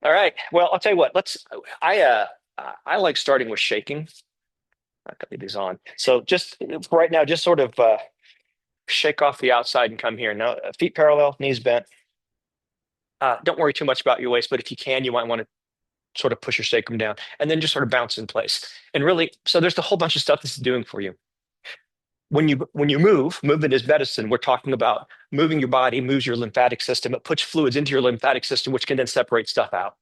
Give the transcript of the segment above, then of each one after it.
All right. Well, I'll tell you what. I like starting with shaking. I got these on. So just for right now, just sort of shake off the outside and come here. Now, feet parallel, knees bent. Don't worry too much about your waist, but if you can, you might want to sort of push your sacrum down and then just sort of bounce in place. And really, so there's a whole bunch of stuff this is doing for you. When you move, movement is medicine. We're talking about moving your body, moves your lymphatic system. It puts fluids into your lymphatic system, which can then separate stuff out.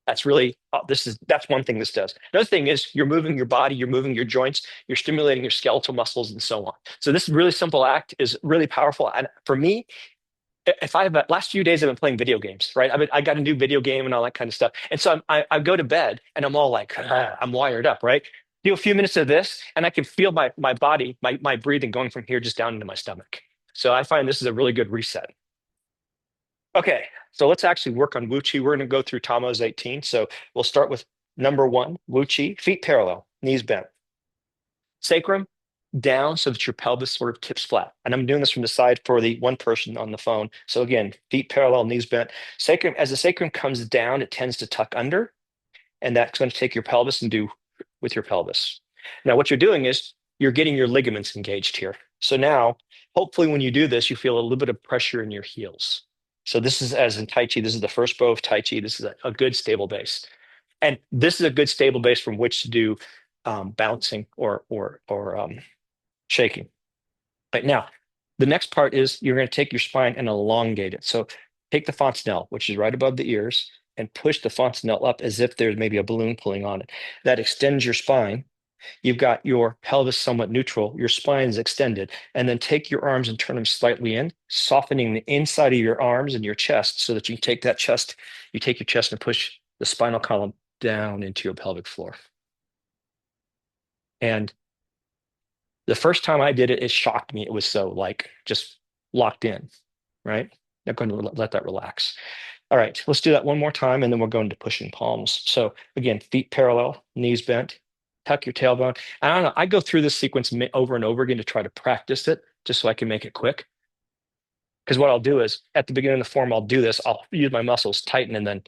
That's really that's one thing this does. Another thing is you're moving your body, you're moving your joints, you're stimulating your skeletal muscles, and so on. So this really simple act is really powerful. And for me, if I have last few days I've been playing video games, right? I got a new video game and all that kind of stuff. And so I go to bed and I'm all like, I'm wired up, right? Do a few minutes of this and I can feel my body, my breathing going from here just down into my stomach. So I find this is a really good reset. Okay, so let's actually work on Wu Chi. We're going to go through Tamos 18. So we'll start with number one, Wu Chi, feet parallel, knees bent, sacrum down so that your pelvis sort of tips flat. And I'm doing this from the side for the one person on the phone. So again, feet parallel, knees bent. Sacrum, as the sacrum comes down, it tends to tuck under, and that's going to take your pelvis and do with your pelvis. Now, what you're doing is you're getting your ligaments engaged here. So now, hopefully, when you do this, you feel a little bit of pressure in your heels. So this is as in Tai Chi, this is the first bow of Tai Chi. This is a good stable base. And this is a good stable base from which to do bouncing or shaking. Right now, the next part is you're going to take your spine and elongate it. So take the fontanelle, which is right above the ears, and push the fontanelle up as if there's maybe a balloon pulling on it. That extends your spine. You've got your pelvis somewhat neutral, your spine is extended, and then take your arms and turn them slightly in, softening the inside of your arms and your chest so that you take that chest, you take your chest and push the spinal column down into your pelvic floor. And the first time I did it, it shocked me. It was so like just locked in, right? Not going to let that relax. All right, let's do that one more time, and then we're going to pushing palms. So again, feet parallel, knees bent, tuck your tailbone. I don't know. I go through this sequence over and over again to try to practice it, just so I can make it quick. Because what I'll do is at the beginning of the form, I'll do this. I'll use my muscles, tighten, and then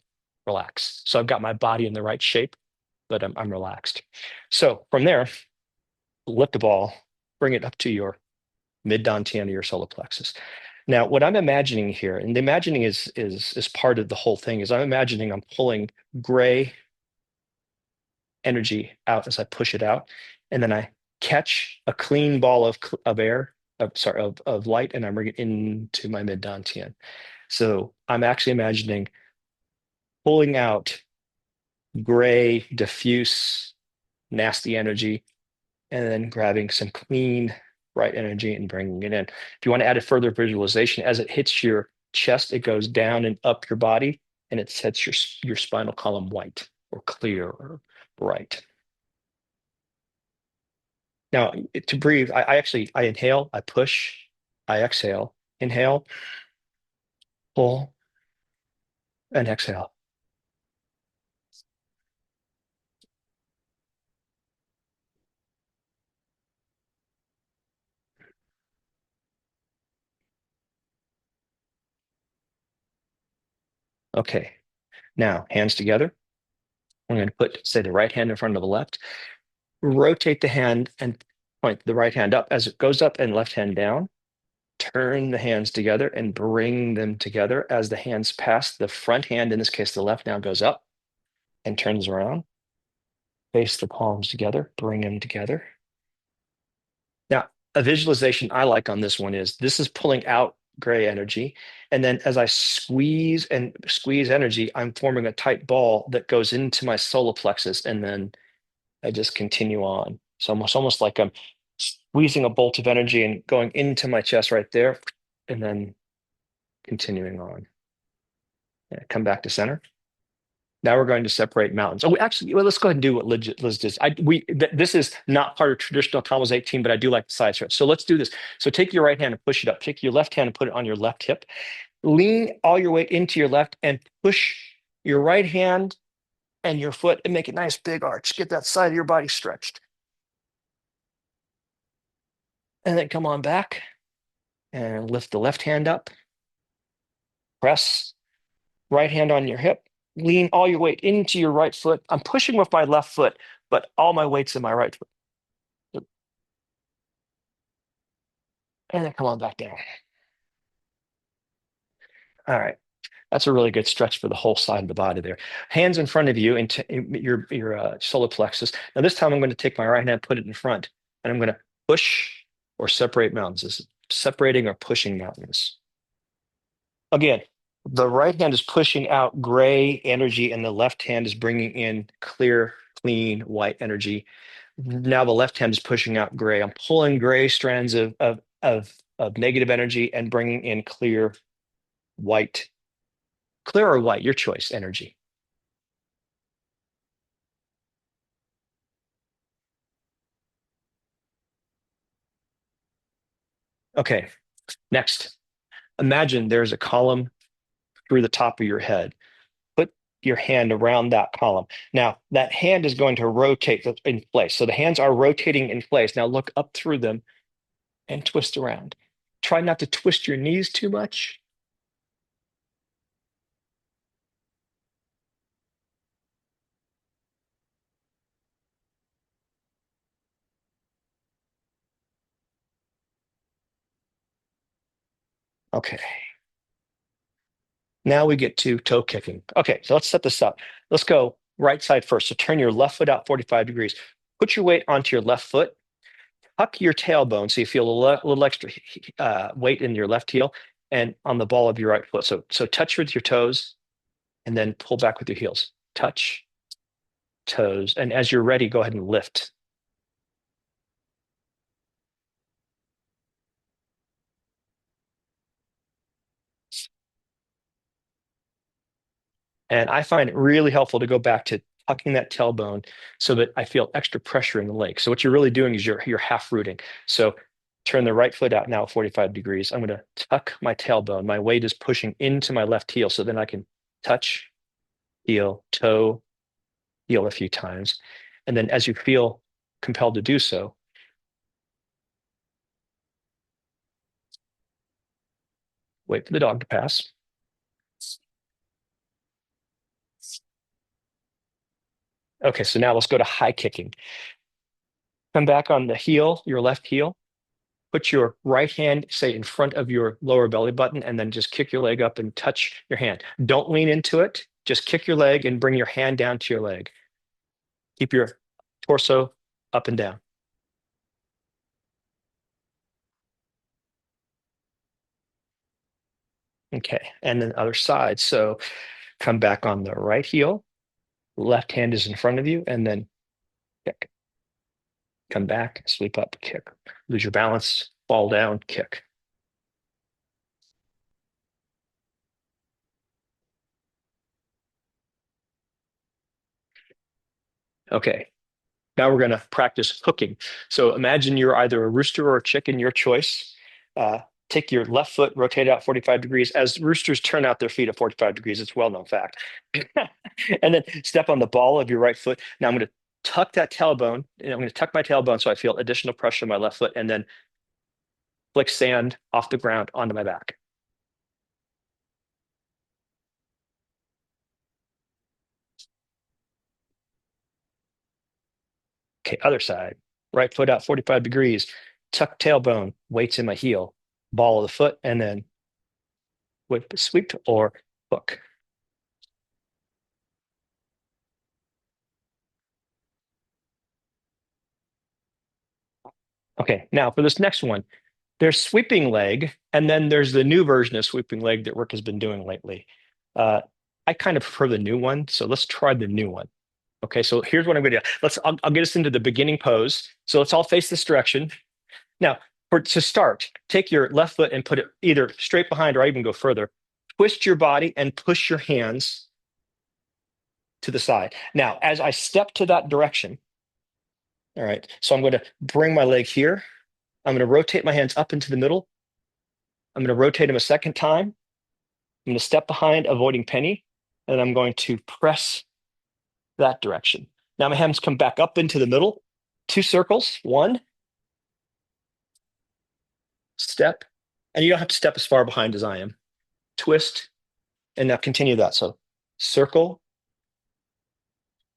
relax. So I've got my body in the right shape, but I'm relaxed. So from there, lift the ball, bring it up to your mid dantian or your solar plexus. Now, what I'm imagining here, and the imagining is part of the whole thing, is I'm imagining I'm pulling gray energy out as I push it out, and then I catch a clean ball of air, of light, and I bring it into my mid dantian. So I'm actually imagining pulling out gray, diffuse, nasty energy, and then grabbing some clean, bright energy and bringing it in. If you want to add a further visualization, as it hits your chest, it goes down and up your body, and it sets your spinal column white or clear or bright. Now, to breathe, I inhale, I push, I exhale, inhale, pull, and exhale. Okay. Now, hands together. I'm going to put, say, the right hand in front of the left. Rotate the hand and point the right hand up as it goes up and left hand down. Turn the hands together and bring them together as the hands pass. The front hand, in this case, the left now goes up and turns around. Face the palms together, bring them together. Now, a visualization I like on this one is this is pulling out gray energy. And then as I squeeze and squeeze energy, I'm forming a tight ball that goes into my solar plexus. And then I just continue on. So almost like I'm squeezing a bolt of energy and going into my chest right there, and then continuing on. Yeah, come back to center. Now we're going to separate mountains. Oh, actually, well, let's go ahead and do what Liz did. This is not part of traditional Tamos 18, but I do like the side stretch. So let's do this. So take your right hand and push it up. Take your left hand and put it on your left hip. Lean all your weight into your left and push your right hand and your foot and make a nice big arch. Get that side of your body stretched. And then come on back and lift the left hand up. Press right hand on your hip. Lean all your weight into your right foot. I'm pushing with my left foot, but all my weight's in my right foot. And then come on back down. All right. That's a really good stretch for the whole side of the body there. Hands in front of you into your solar plexus. Now this time I'm going to take my right hand, put it in front, and I'm going to push or separate mountains. This is separating or pushing mountains. Again, the right hand is pushing out gray energy, and the left hand is bringing in clear, clean, white energy. Now the left hand is pushing out gray. I'm pulling gray strands of negative energy and bringing in white, clear or white, your choice, energy. Okay, next. Imagine there's a column through the top of your head. Put your hand around that column. Now, that hand is going to rotate in place. So the hands are rotating in place. Now look up through them and twist around. Try not to twist your knees too much. Okay. Now we get to toe kicking. Okay, so let's set this up. Let's go right side first. So turn your left foot out 45 degrees. Put your weight onto your left foot. Tuck your tailbone so you feel a little extra weight in your left heel and on the ball of your right foot. So touch with your toes and then pull back with your heels. Touch, toes. And as you're ready, go ahead and lift. And I find it really helpful to go back to tucking that tailbone so that I feel extra pressure in the leg. So what you're really doing is you're half rooting. So turn the right foot out now 45 degrees. I'm going to tuck my tailbone. My weight is pushing into my left heel. So then I can touch, heel, toe, heel a few times. And then as you feel compelled to do so, wait for the dog to pass. Okay, so now let's go to high kicking. Come back on the heel, your left heel. Put your right hand, say, in front of your lower belly button, and then just kick your leg up and touch your hand. Don't lean into it. Just kick your leg and bring your hand down to your leg. Keep your torso up and down. Okay, and then other side. So come back on the right heel. Left hand is in front of you, and then kick. Come back, sweep up, kick. Lose your balance, fall down, kick. Okay, now we're going to practice hooking. So imagine you're either a rooster or a chicken, your choice. Take your left foot, rotate it out 45 degrees. As roosters turn out their feet at 45 degrees, it's a well-known fact. And then step on the ball of your right foot. Now I'm going to tuck that tailbone, and I'm going to tuck my tailbone so I feel additional pressure on my left foot, and then flick sand off the ground onto my back. Okay, other side. Right foot out 45 degrees. Tuck tailbone, weights in my heel, ball of the foot, and then whip, sweep, or hook. Okay, now for this next one, there's sweeping leg, and then there's the new version of sweeping leg that Rick has been doing lately. Uh, I kind of prefer the new one, so let's try the new one. Okay, so here's what I'm going to do. I'll get us into the beginning pose. So let's all face this direction. Now, to start, take your left foot and put it either straight behind or even go further. Twist your body and push your hands to the side. Now, as I step to that direction, all right, so I'm going to bring my leg here. I'm going to rotate my hands up into the middle. I'm going to rotate them a second time. I'm going to step behind, avoiding penny, and I'm going to press that direction. Now my hands come back up into the middle. Two circles. One, step, and you don't have to step as far behind as I am. Twist, and now continue that. So circle,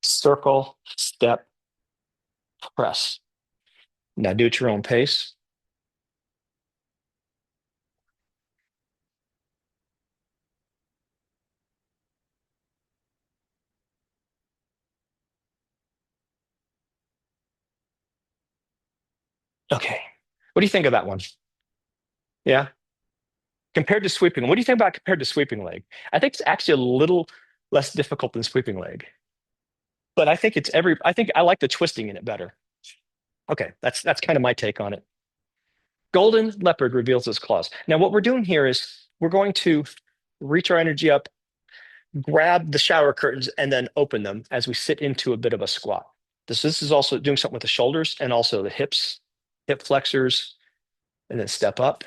circle, step, press. Now do it at your own pace. Okay. What do you think of that one? Yeah. Compared to sweeping, what do you think about compared to sweeping leg? I think it's actually a little less difficult than sweeping leg, but I think I like the twisting in it better. Okay, that's kind of my take on it. Golden leopard reveals his claws. Now, what we're doing here is we're going to reach our energy up, grab the shower curtains, and then open them as we sit into a bit of a squat. This is also doing something with the shoulders and also the hips, hip flexors, and then step up,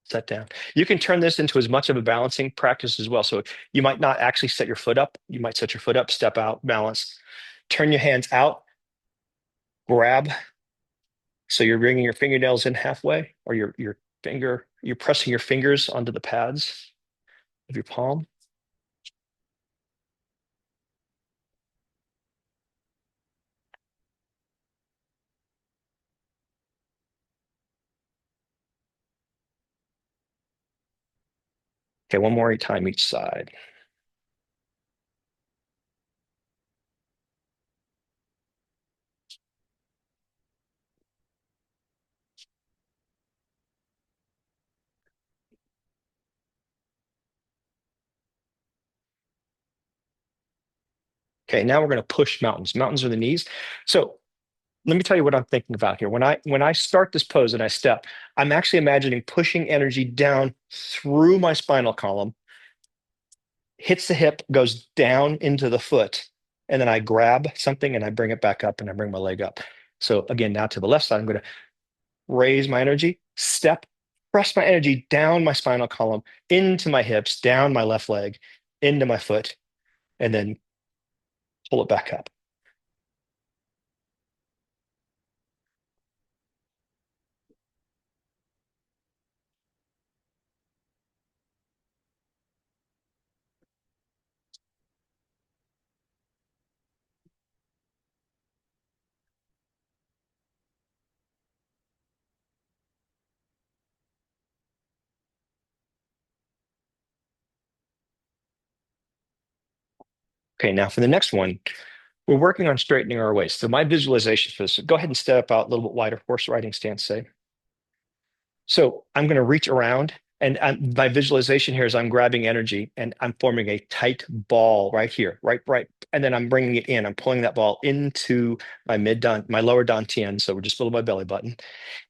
set down. You can turn this into as much of a balancing practice as well. So you might not actually set your foot up. You might set your foot up, step out, balance, turn your hands out, grab. So you're bringing your fingernails in halfway, or you're pressing your fingers onto the pads of your palm. Okay, one more time each side. Okay, now we're going to push mountains. Mountains are the knees. So let me tell you what I'm thinking about here. When I start this pose and I step, I'm actually imagining pushing energy down through my spinal column, hits the hip, goes down into the foot, and then I grab something and I bring it back up and I bring my leg up. So again, now to the left side, I'm going to raise my energy, step, press my energy down my spinal column, into my hips, down my left leg, into my foot, and then pull it back up. Okay, now for the next one, we're working on straightening our waist. So my visualization for this, go ahead and step out a little bit wider, horse riding stance, say. So I'm going to reach around, and my visualization here is I'm grabbing energy and I'm forming a tight ball right here, right, and then I'm bringing it in. I'm pulling that ball into my lower dantian, so we're just below my belly button.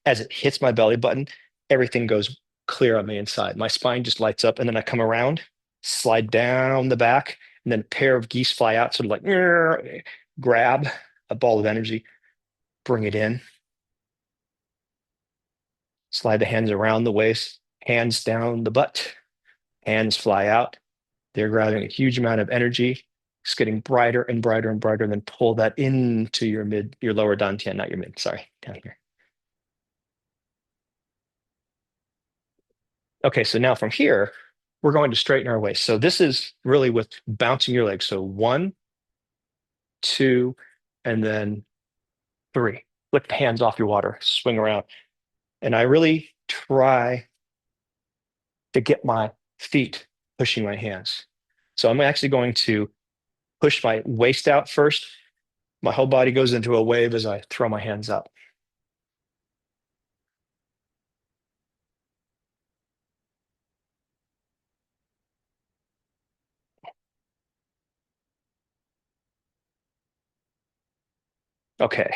As it hits my belly button, everything goes clear on the inside. My spine just lights up, and then I come around, slide down the back, and then a pair of geese fly out, sort of like grab a ball of energy, bring it in, slide the hands around the waist, hands down the butt, hands fly out. They're grabbing a huge amount of energy. It's getting brighter and brighter and brighter, and then pull that into your lower dantian, not your mid, sorry, down here. Okay, so now from here, we're going to straighten our waist. So this is really with bouncing your legs. So one, two, and then three. Lift the hands off your water, swing around. And I really try to get my feet pushing my hands. So I'm actually going to push my waist out first. My whole body goes into a wave as I throw my hands up. Okay,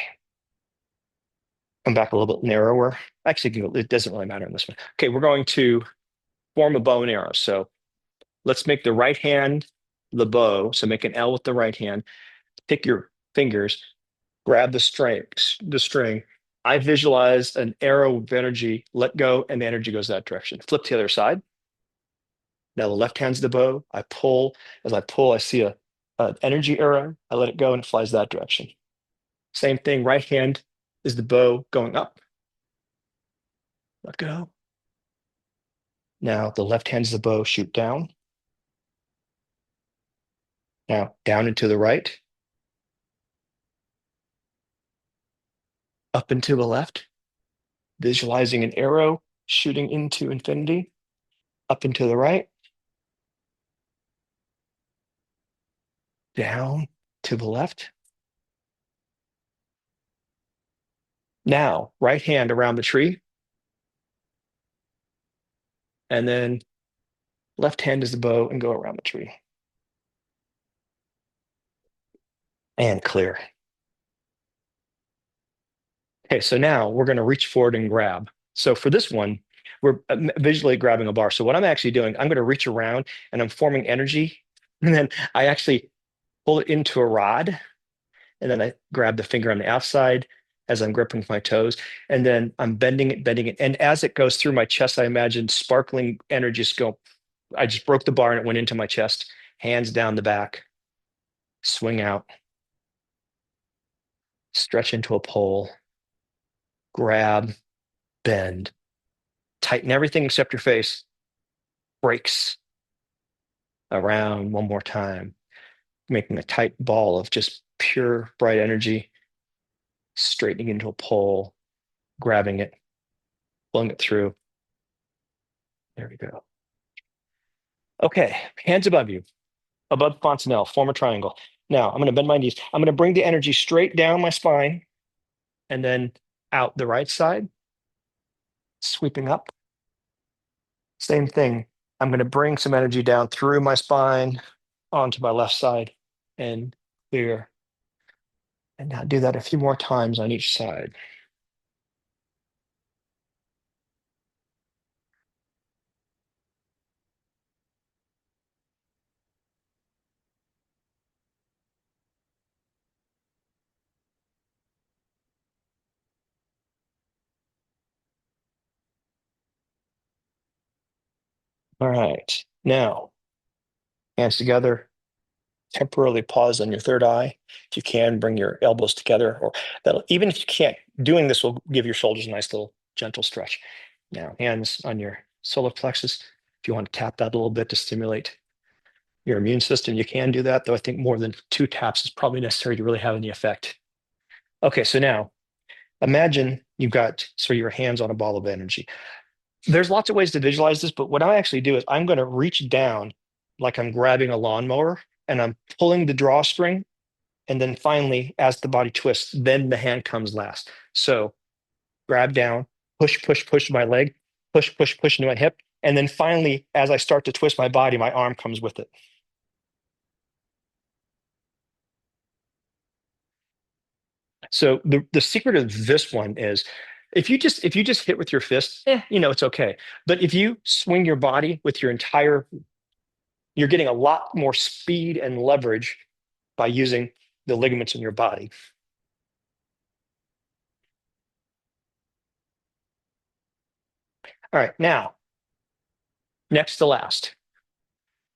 come back a little bit narrower. Actually, it doesn't really matter in this one. Okay, we're going to form a bow and arrow. So let's make the right hand the bow. So make an L with the right hand. Pick your fingers, grab the string. I visualize an arrow of energy, let go, and the energy goes that direction. Flip to the other side. Now the left hand's the bow. I pull. As I pull, I see an energy arrow. I let it go and it flies that direction. Same thing, right hand is the bow going up. Let go. Now the left hand's the bow, shoot down. Now down and to the right, up and to the left, visualizing an arrow shooting into infinity, up and to the right, down to the left. Now, right hand around the tree, and then left hand is the bow and go around the tree. And clear. Okay, so now we're going to reach forward and grab. So for this one, we're visually grabbing a bar. So what I'm actually doing, I'm going to reach around and I'm forming energy. And then I actually pull it into a rod. And then I grab the finger on the outside as I'm gripping with my toes. And then I'm bending it, bending it. And as it goes through my chest, I imagine sparkling energy just go. I just broke the bar and it went into my chest, hands down the back, swing out, stretch into a pole, grab, bend, tighten everything except your face, breaks around one more time, making a tight ball of just pure bright energy, straightening into a pole, grabbing it, pulling it through. There we go. Okay, hands above you, above Fontanelle, form a triangle. Now I'm going to bend my knees. I'm going to bring the energy straight down my spine and then out the right side, sweeping up. Same thing. I'm going to bring some energy down through my spine onto my left side and clear. And now do that a few more times on each side. All right. Now, hands together, temporarily pause on your third eye. If you can, bring your elbows together, or that'll, even if you can't, doing this will give your shoulders a nice little gentle stretch. Now, hands on your solar plexus. If you want to tap that a little bit to stimulate your immune system, you can do that, though I think more than 2 taps is probably necessary to really have any effect. Okay, so now imagine you've got sort of your hands on a ball of energy. There's lots of ways to visualize this, but what I actually do is I'm going to reach down like I'm grabbing a lawnmower and I'm pulling the drawstring. And then finally, as the body twists, then the hand comes last. So grab down, push, push, push my leg, push, push, push into my hip. And then finally, as I start to twist my body, my arm comes with it. So the secret of this one is if you just hit with your fist, it's okay. But if you swing your body with your entire, you're getting a lot more speed and leverage by using the ligaments in your body. All right, now, next to last.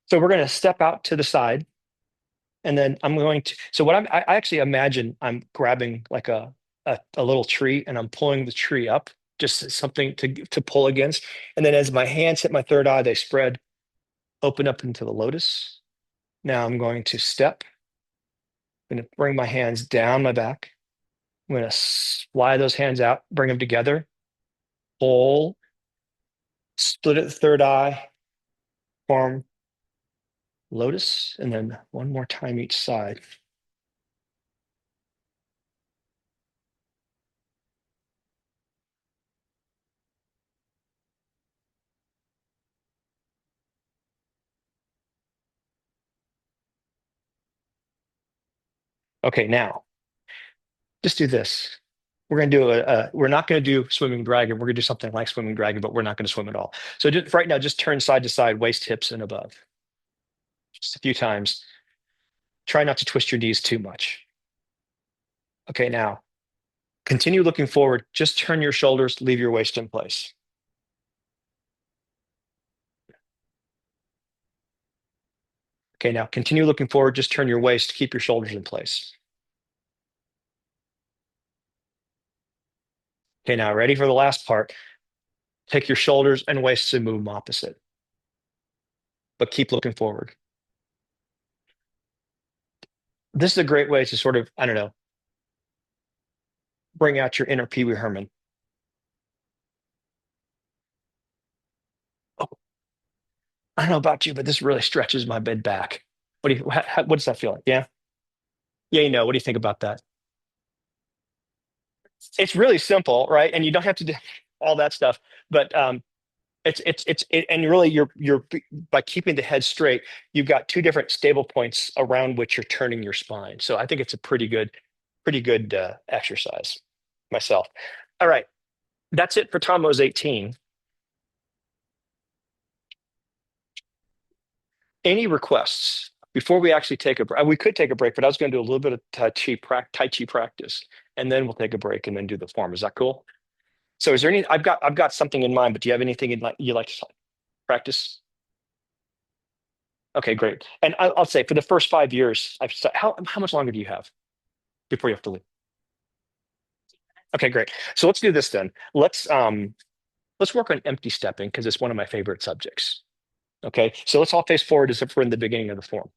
So we're going to step out to the side, and then I'm going to. So what I actually imagine I'm grabbing like a little tree, and I'm pulling the tree up, just something to pull against. And then as my hands hit my third eye, they spread, open up into the lotus. Now I'm going to step. I'm going to bring my hands down my back. I'm going to fly those hands out, bring them together, pull, split at the third eye, form lotus, and then one more time each side. Okay, now just do this. We're not going to do swimming dragon. We're going to do something like swimming dragon, but we're not going to swim at all. So just, right now, just turn side to side, waist, hips, and above. Just a few times. Try not to twist your knees too much. Okay, now continue looking forward. Just turn your shoulders, leave your waist in place. Okay, now continue looking forward. Just turn your waist, keep your shoulders in place. Okay, now ready for the last part. Take your shoulders and waist and move them opposite, but keep looking forward. this is a great way to sort of, I don't know, bring out your inner Pee Wee Herman. Oh, I don't know about you, but this really stretches my mid back. What does that feel like? Yeah. Yeah, what do you think about that? It's really simple, right? And you don't have to do all that stuff. But and really you're by keeping the head straight, you've got two different stable points around which you're turning your spine. So I think it's a pretty good exercise myself. All right, that's it for Tomos 18. Any requests before we actually take a break? We could take a break, but I was going to do a little bit of Tai Chi practice, and then we'll take a break and then do the form. Is that cool? So is there any? I've got something in mind, but do you have anything you like to practice? Okay, great. And I'll say for the first 5 years, how much longer do you have before you have to leave? Okay, great. So let's do this then. Let's work on empty stepping because it's one of my favorite subjects. Okay, so let's all face forward as if we're in the beginning of the form.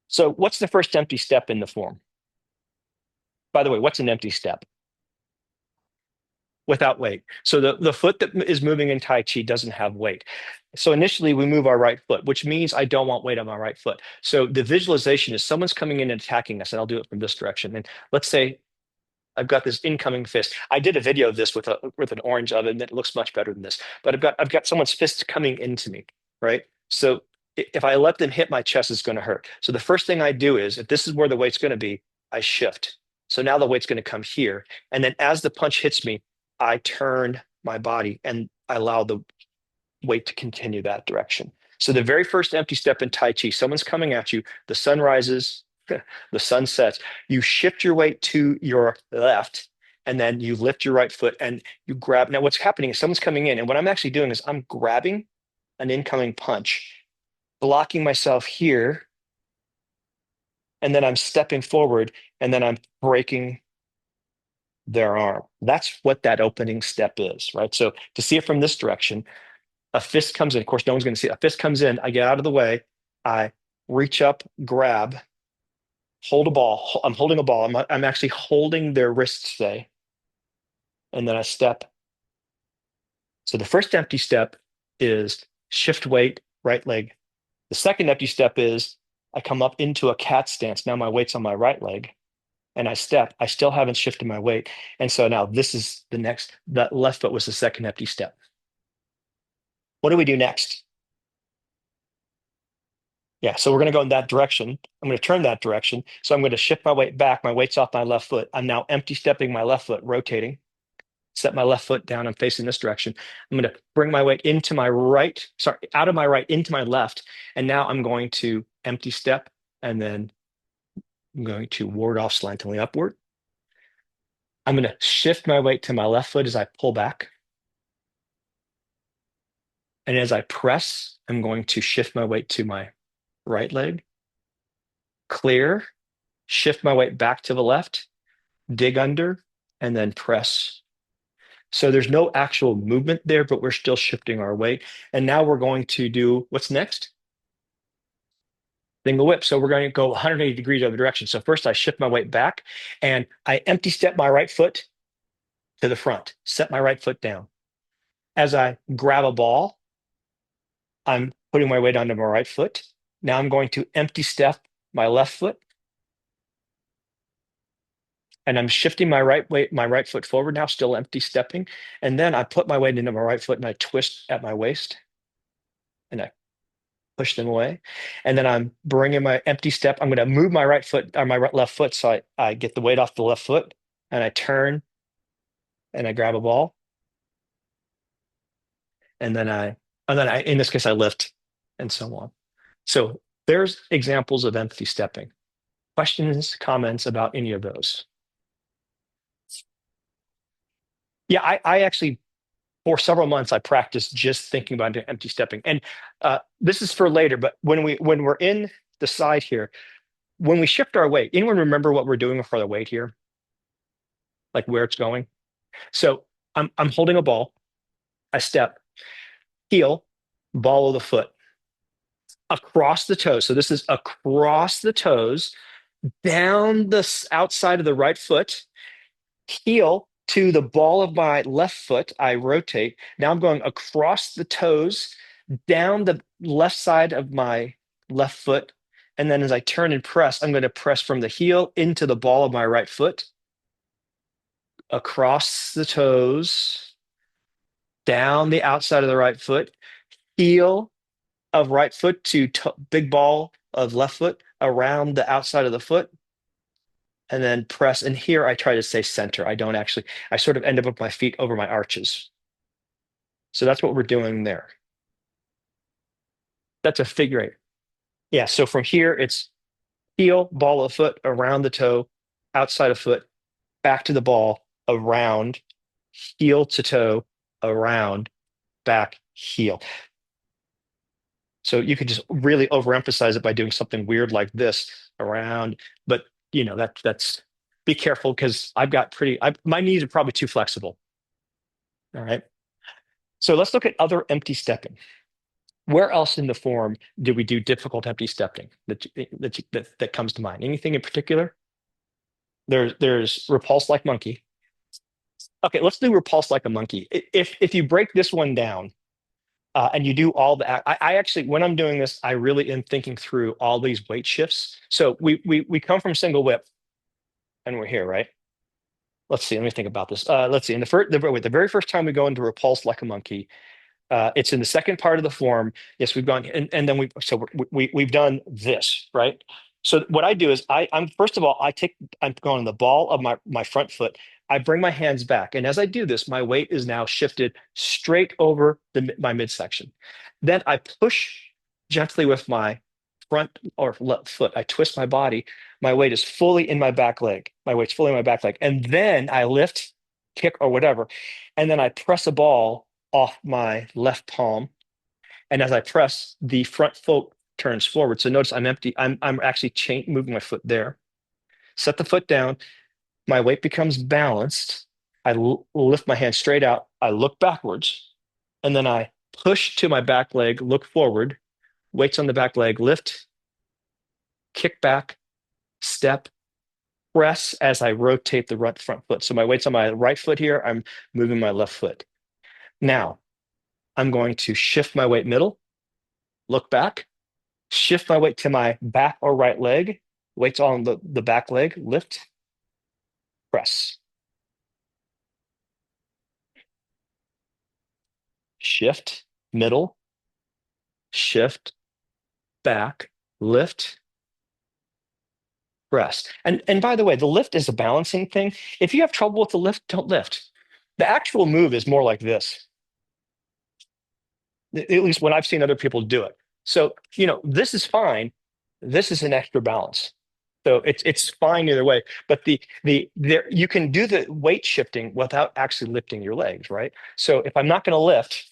So what's the first empty step in the form? By the way, what's an empty step? Without weight. So the foot that is moving in Tai Chi doesn't have weight. So initially we move our right foot, which means I don't want weight on my right foot. So the visualization is someone's coming in and attacking us, and I'll do it from this direction. And let's say I've got this incoming fist. I did a video of this with an orange oven that looks much better than this. But I've got someone's fist coming into me, right? So if I let them hit my chest, it's going to hurt. So the first thing I do is, if this is where the weight's going to be, I shift. So now the weight's going to come here, and then as the punch hits me, I turn my body and I allow the weight to continue that direction. So the very first empty step in Tai Chi, someone's coming at you, the sun rises, the sun sets, you shift your weight to your left, and then you lift your right foot and you grab. Now, what's happening is someone's coming in, and what I'm actually doing is I'm grabbing an incoming punch, blocking myself here, and then I'm stepping forward, and then I'm breaking their arm. That's what that opening step is, right? So to see it from this direction, a fist comes in. Of course, no one's going to see it. A fist comes in. I get out of the way. I reach up, grab, hold a ball. I'm holding a ball. I'm actually holding their wrists, say, and then I step. So the first empty step is shift weight, right leg. The second empty step is I come up into a cat stance. Now my weight's on my right leg, and I step. I still haven't shifted my weight. And so now this is the next, that left foot was the second empty step. What do we do next? Yeah, so we're going to go in that direction. I'm going to turn that direction. So I'm going to shift my weight back. My weight's off my left foot. I'm now empty stepping my left foot, rotating. Set my left foot down. I'm facing this direction. I'm going to bring my weight into my right, sorry, out of my right into my left. And now I'm going to empty step, and then I'm going to ward off slantingly upward. I'm going to shift my weight to my left foot as I pull back. And as I press, I'm going to shift my weight to my right leg, clear, shift my weight back to the left, dig under, and then press. So there's no actual movement there, but we're still shifting our weight. And now we're going to do what's next? Single whip. So we're going to go 180 degrees other direction. So first I shift my weight back and I empty step my right foot to the front, set my right foot down. As I grab a ball, I'm putting my weight onto my right foot. Now I'm going to empty step my left foot, and I'm shifting my right foot forward now, still empty stepping. And then I put my weight into my right foot and I twist at my waist and I push them away. And then I'm bringing my empty step. I'm going to move my right foot or my left foot. So I get the weight off the left foot and I turn and I grab a ball. And then in this case, I lift and so on. So there's examples of empty stepping. Questions, comments about any of those? Yeah, I actually, for several months, I practiced just thinking about empty stepping. And this is for later, but when we're in the side here, when we shift our weight, anyone remember what we're doing for the weight here? Like where it's going? So I'm holding a ball, I step, heel, ball of the foot. across the toes. So this is across the toes, down the outside of the right foot, heel to the ball of my left foot. I rotate. Now I'm going across the toes, down the left side of my left foot. And then as I turn and press, I'm going to press from the heel into the ball of my right foot, across the toes, down the outside of the right foot, heel of right foot to big ball of left foot around the outside of the foot, and then press. And here I try to say center. I don't actually, I sort of end up with my feet over my arches. So that's what we're doing there. That's a figure eight. Yeah. So from here, it's heel, ball of foot, around the toe, outside of foot, back to the ball, around, heel to toe, around, back, heel. So you could just really overemphasize it by doing something weird like this around. But that's be careful because my knees are probably too flexible. All right. So let's look at other empty stepping. Where else in the form do we do difficult empty stepping that comes to mind? Anything in particular? There's repulse like monkey. Okay, let's do repulse like a monkey. If you break this one down, and you do all the I actually, when I'm doing this, I really am thinking through all these weight shifts. So we come from single whip and we're here, right? Let's see, let me think about this. Let's see, in the very first time we go into repulse like a monkey, it's in the second part of the form. Yes, we've gone, and then we've done this, right? So what I do is I'm first of all, I'm going the ball of my front foot. I bring my hands back, and as I do this, my weight is now shifted straight over my midsection. Then I push gently with my front or left foot. I twist my body. My weight is fully in my back leg. My weight's fully in my back leg, and then I lift, kick, or whatever, and then I press a ball off my left palm. And as I press, the front foot turns forward. So notice I'm empty. I'm actually moving my foot there. Set the foot down. My weight becomes balanced. I lift my hand straight out. I look backwards. And then I push to my back leg, look forward. Weights on the back leg, lift, kick back, step, press as I rotate the front foot. So my weight's on my right foot here. I'm moving my left foot. Now, I'm going to shift my weight middle, look back, shift my weight to my back or right leg, weight's on the back leg, lift, press. Shift, middle, shift, back, lift, press. And by the way, the lift is a balancing thing. If you have trouble with the lift, don't lift. The actual move is more like this, at least when I've seen other people do it. So, this is fine. This is an extra balance. So it's fine either way. But you can do the weight shifting without actually lifting your legs, right? So if I'm not going to lift,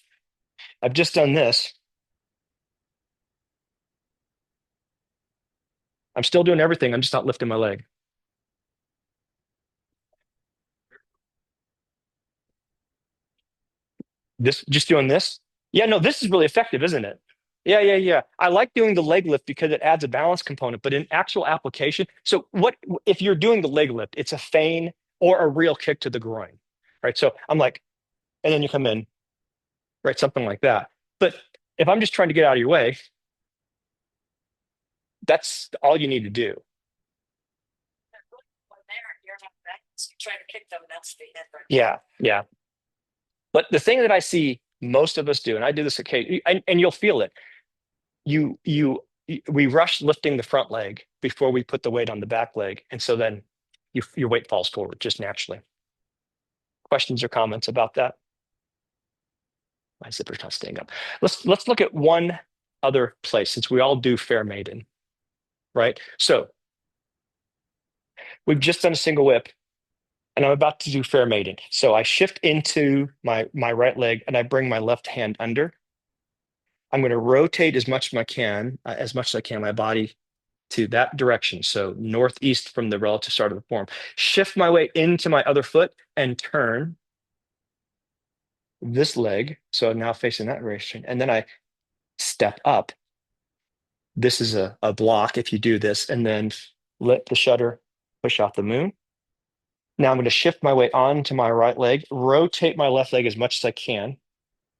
I've just done this. I'm still doing everything. I'm just not lifting my leg. This just doing this. Yeah, no, this is really effective, isn't it? Yeah, yeah, yeah. I like doing the leg lift because it adds a balance component, but in actual application, so what if you're doing the leg lift, it's a feign or a real kick to the groin, right? So I'm like, and then you come in, right? Something like that. But if I'm just trying to get out of your way, that's all you need to do. Yeah, yeah. But the thing that I see most of us do, and I do this occasionally, and you'll feel it, you you we rush lifting the front leg before we put the weight on the back leg, and so then your weight falls forward just naturally. Questions or comments about that? My zipper's not staying up. Let's look at one other place since we all do fair maiden, right? So we've just done a single whip, and I'm about to do fair maiden. So I shift into my right leg, and I bring my left hand under. I'm going to rotate as much as I can, my body to that direction. So northeast from the relative start of the form. Shift my weight into my other foot and turn this leg. So I'm now facing that direction. And then I step up This is a block if you do this, and then let the shutter push out the moon. Now I'm going to shift my weight onto my right leg, rotate my left leg as much as I can,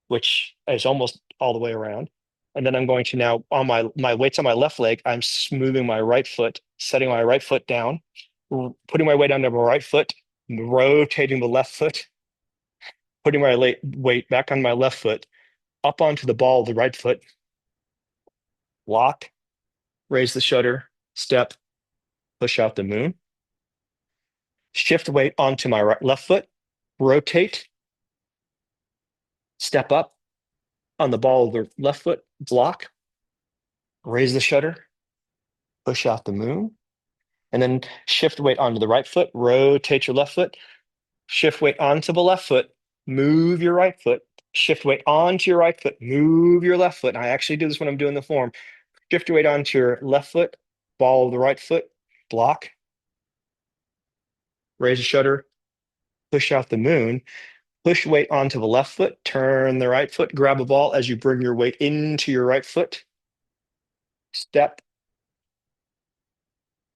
which is almost all the way around. And then I'm going to now, on my weight's on my left leg, I'm moving my right foot, setting my right foot down, putting my weight under my right foot, rotating the left foot, putting my weight back on my left foot, up onto the ball of the right foot, lock, raise the shutter, step, push out the moon, shift weight onto my left foot, rotate, step up on the ball of the left foot, block, raise the shutter, push out the moon, and then shift weight onto the right foot, rotate your left foot, shift weight onto the left foot, move your right foot, shift weight onto your right foot, move your left foot. And I actually do this when I'm doing the form. Shift your weight onto your left foot, ball of the right foot, block, raise the shutter, push out the moon, push weight onto the left foot, turn the right foot, grab a ball as you bring your weight into your right foot, step,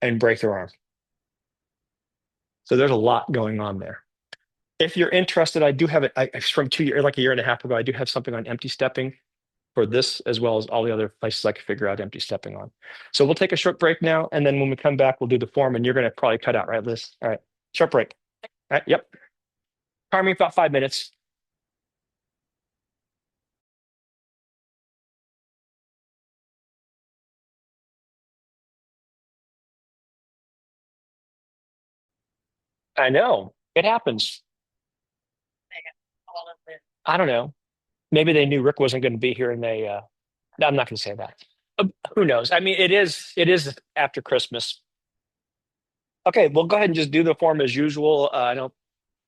and break their arm. So there's a lot going on there. If you're interested, I do have it from 2 years, like a year and a half ago. I do have something on empty stepping for this, as well as all the other places I can figure out empty stepping on. So we'll take a short break now, and then when we come back, we'll do the form, and you're going to probably cut out, right, Liz? All right, short break. All right, yep. Timing about 5 minutes. I know it happens. I don't know. Maybe they knew Rick wasn't going to be here, and they. No, I'm not going to say that. Who knows? I mean, it is after Christmas. Okay, we'll go ahead and just do the form as usual. I don't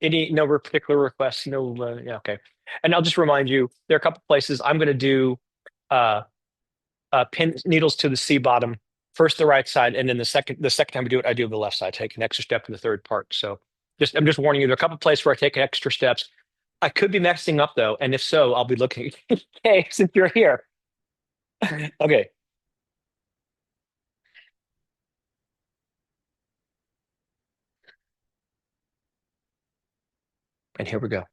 no particular requests. No, yeah, okay. And I'll just remind you, there are a couple places I'm going to do uh, pin needles to the C bottom first the right side, and then the second time I do it, I do the left side. Take an extra step in the third part. So I'm just warning you. There are a couple places where I take extra steps. I could be messing up though, and if so, I'll be looking. Hey, since you're here, okay. And here we go.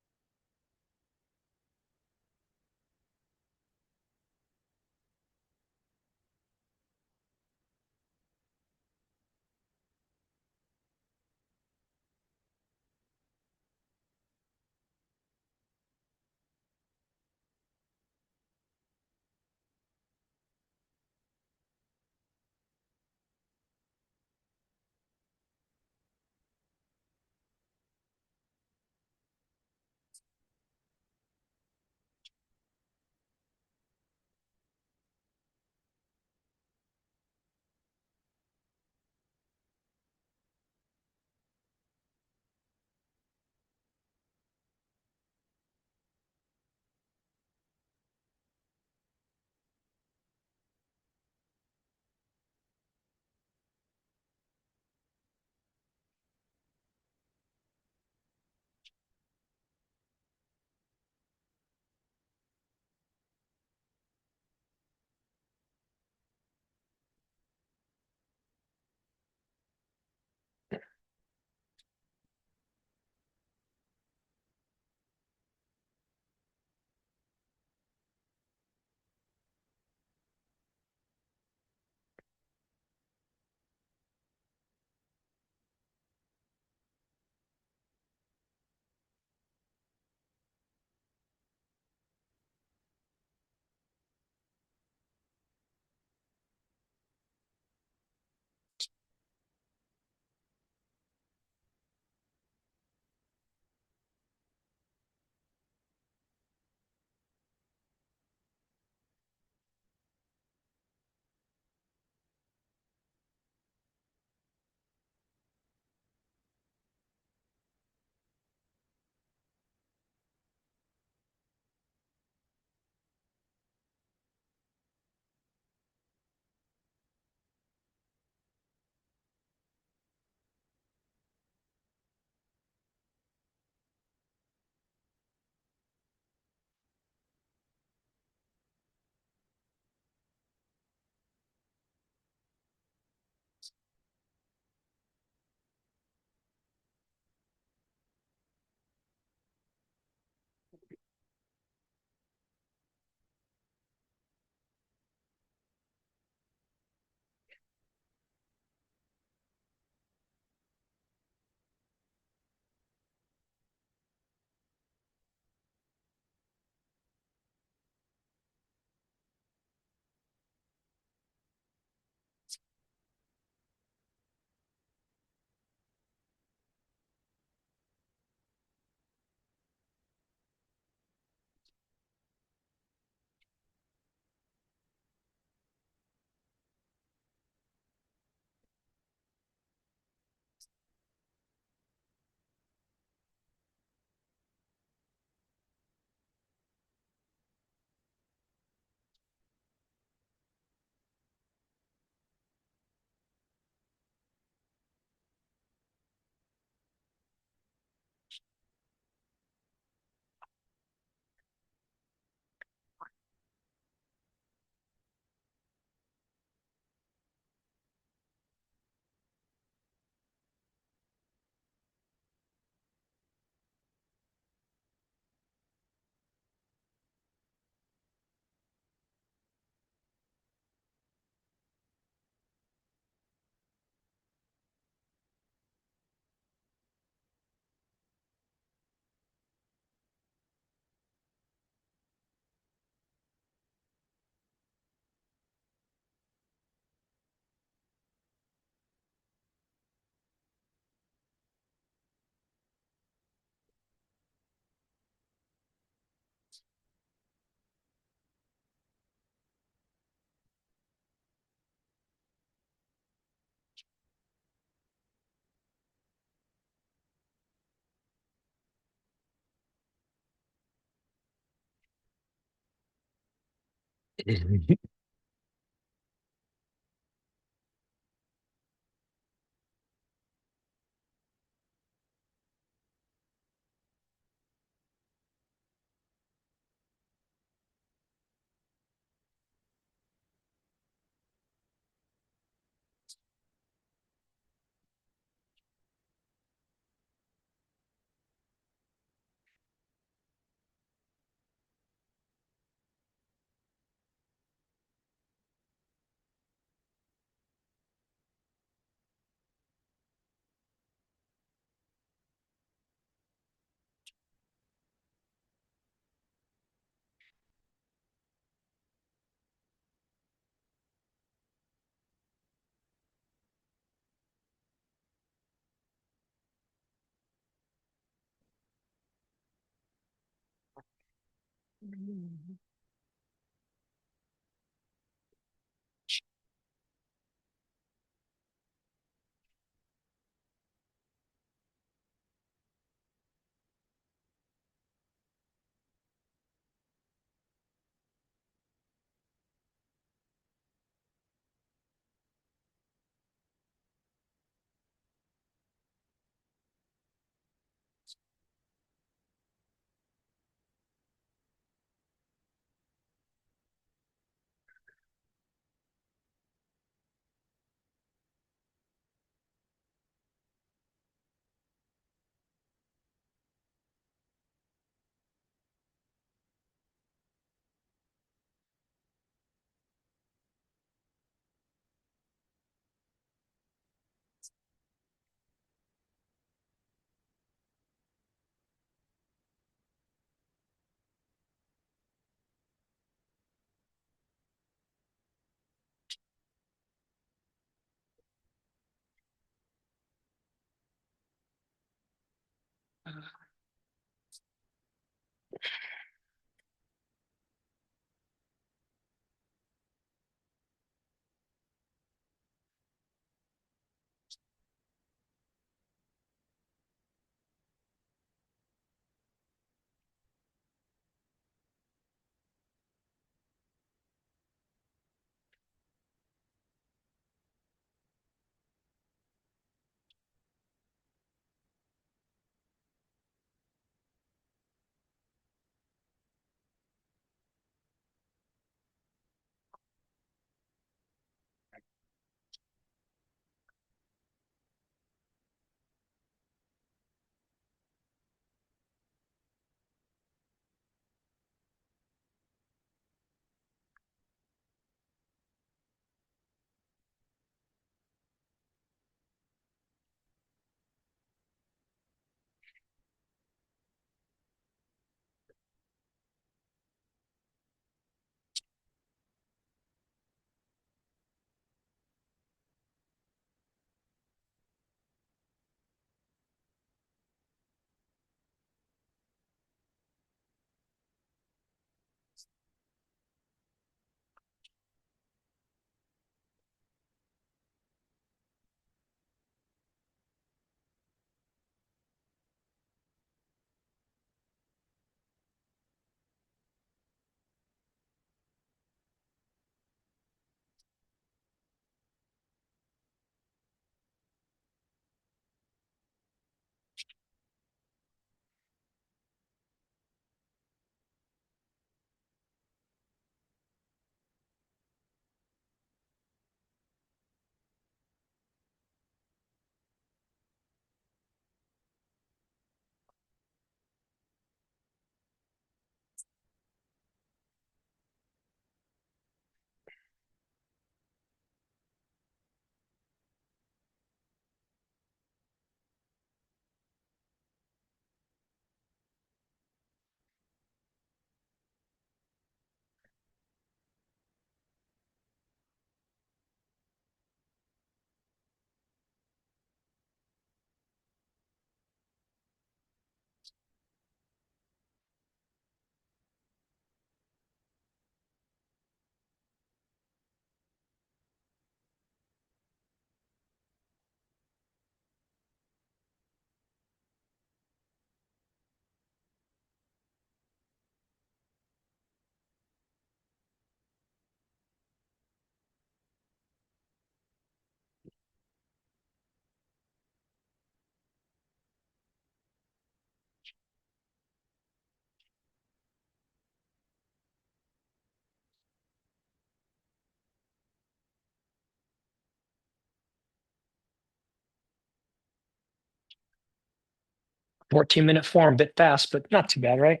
14-minute form, bit fast, but not too bad, right?